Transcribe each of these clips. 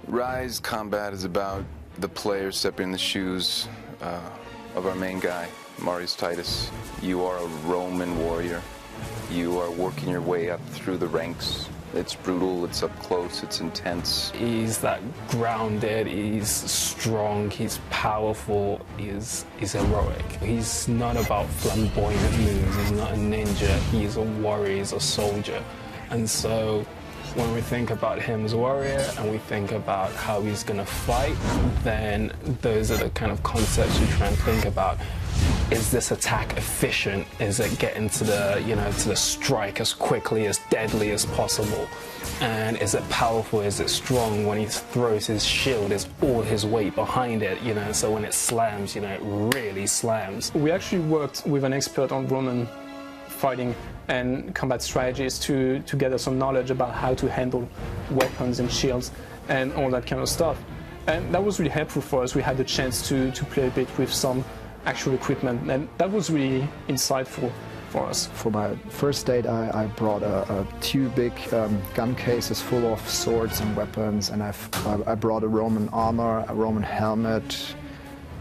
Ryse combat is about the player stepping in the shoes of our main guy, Marius Titus. You are a Roman warrior. You are working your way up through the ranks. It's brutal, it's up close, it's intense. He's that grounded, he's strong, he's powerful, he's heroic. He's not about flamboyant moves, he's not a ninja, he's a warrior, he's a soldier. And so when we think about him as a warrior and we think about how he's going to fight, then those are the kind of concepts we try and think about. Is this attack efficient? Is it getting to the, to the strike as quickly, as deadly as possible? And is it powerful? Is it strong? When he throws his shield, is all his weight behind it, so when it slams, it really slams. We actually worked with an expert on Roman fighting and combat strategies to gather some knowledge about how to handle weapons and shields and all that kind of stuff. And that was really helpful for us. We had the chance to play a bit with some actual equipment, and that was really insightful for us. For my first date, I brought two big gun cases full of swords and weapons, and I brought a Roman armor, a Roman helmet,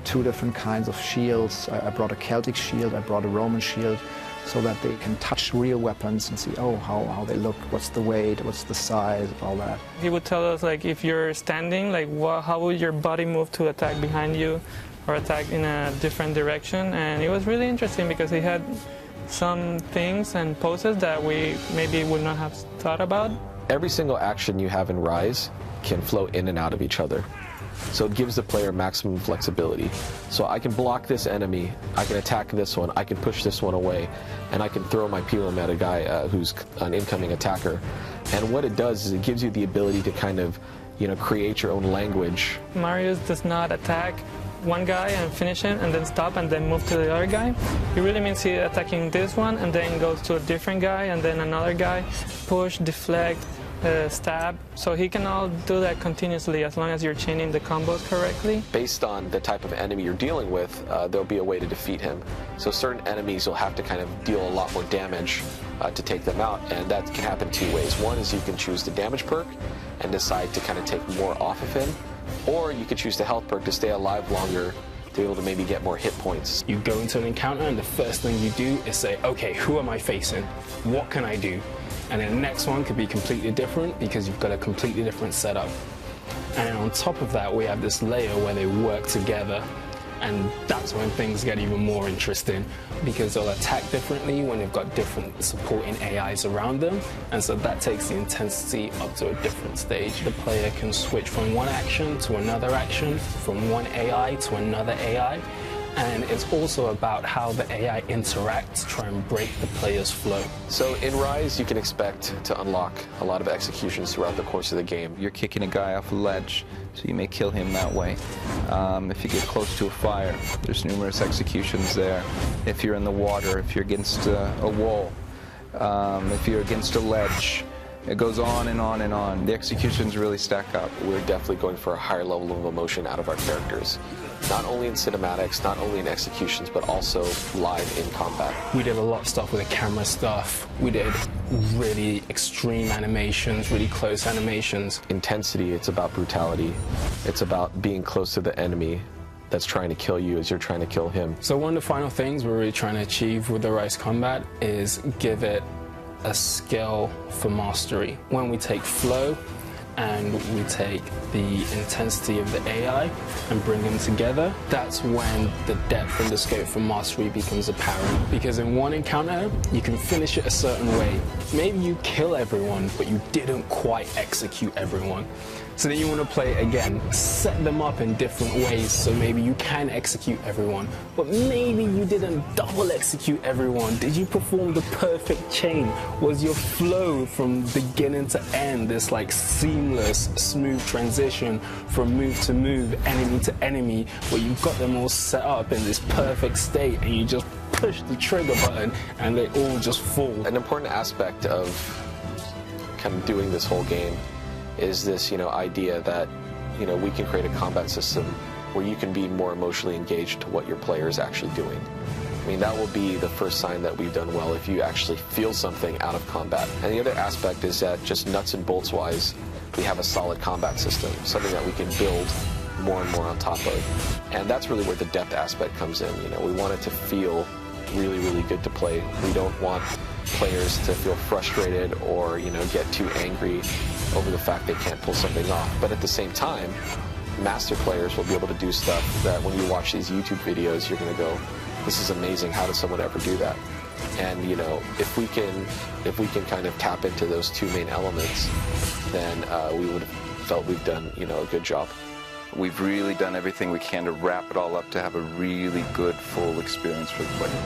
two different kinds of shields. I brought a Celtic shield, I brought a Roman shield, so that they can touch real weapons and see, oh, how they look, what's the weight, what's the size, all that. He would tell us, like, if you're standing, like, how would your body move to attack behind you or attack in a different direction. And it was really interesting because he had some things and poses that we maybe would not have thought about. Every single action you have in Ryse can flow in and out of each other. So it gives the player maximum flexibility. So I can block this enemy, I can attack this one, I can push this one away, and I can throw my Pilum at a guy who's an incoming attacker. And what it does is it gives you the ability to kind of, create your own language. Marius does not attack one guy and finish him and then stop and then move to the other guy. It really means he's attacking this one and then goes to a different guy and then another guy, push, deflect, stab. So he can all do that continuously as long as you're chaining the combos correctly. Based on the type of enemy you're dealing with, there'll be a way to defeat him. So certain enemies will have to kind of deal a lot more damage to take them out, and that can happen two ways. One is you can choose the damage perk and decide to kind of take more off of him, or you could choose the health perk to stay alive longer, to be able to maybe get more hit points. You go into an encounter and the first thing you do is say, okay, who am I facing? What can I do? And then the next one could be completely different because you've got a completely different setup. And on top of that, we have this layer where they work together. And that's when things get even more interesting because they'll attack differently when they've got different supporting AIs around them. And so that takes the intensity up to a different stage. The player can switch from one action to another action, from one AI to another AI. And it's also about how the AI interacts to try and break the player's flow. So in Ryse, you can expect to unlock a lot of executions throughout the course of the game. You're kicking a guy off a ledge, so you may kill him that way. If you get close to a fire, there's numerous executions there. If you're in the water, if you're against a wall, if you're against a ledge, it goes on and on and on. The executions really stack up. We're definitely going for a higher level of emotion out of our characters. Not only in cinematics, not only in executions, but also live in combat. We did a lot of stuff with the camera stuff. We did really extreme animations, really close animations. Intensity, it's about brutality. It's about being close to the enemy that's trying to kill you as you're trying to kill him. So one of the final things we're really trying to achieve with the Ryse combat is give it a skill for mastery. When we take flow and we take the intensity of the AI and bring them together, that's when the depth and the scope for mastery becomes apparent. Because in one encounter, you can finish it a certain way. Maybe you kill everyone, but you didn't quite execute everyone. So then you want to play again, set them up in different ways so maybe you can execute everyone, but maybe you didn't double execute everyone. Did you perform the perfect chain? Was your flow from beginning to end this like seamless, smooth transition from move to move, enemy to enemy, where you've got them all set up in this perfect state and you just push the trigger button and they all just fall? An important aspect of kind of doing this whole game is this, idea that, we can create a combat system where you can be more emotionally engaged to what your player is actually doing. I mean, that will be the first sign that we've done well, if you actually feel something out of combat. And the other aspect is that just nuts and bolts wise, we have a solid combat system, something that we can build more and more on top of. And that's really where the depth aspect comes in. You know, we want it to feel really, really good to play. We don't want players to feel frustrated or, you know, get too angry over the fact they can't pull something off. But at the same time, master players will be able to do stuff that when you watch these YouTube videos, you're going to go, this is amazing, how does someone ever do that? And, you know, if we can kind of tap into those two main elements, then we would have felt we've done, you know, a good job. We've really done everything we can to wrap it all up to have a really good, full experience for the player.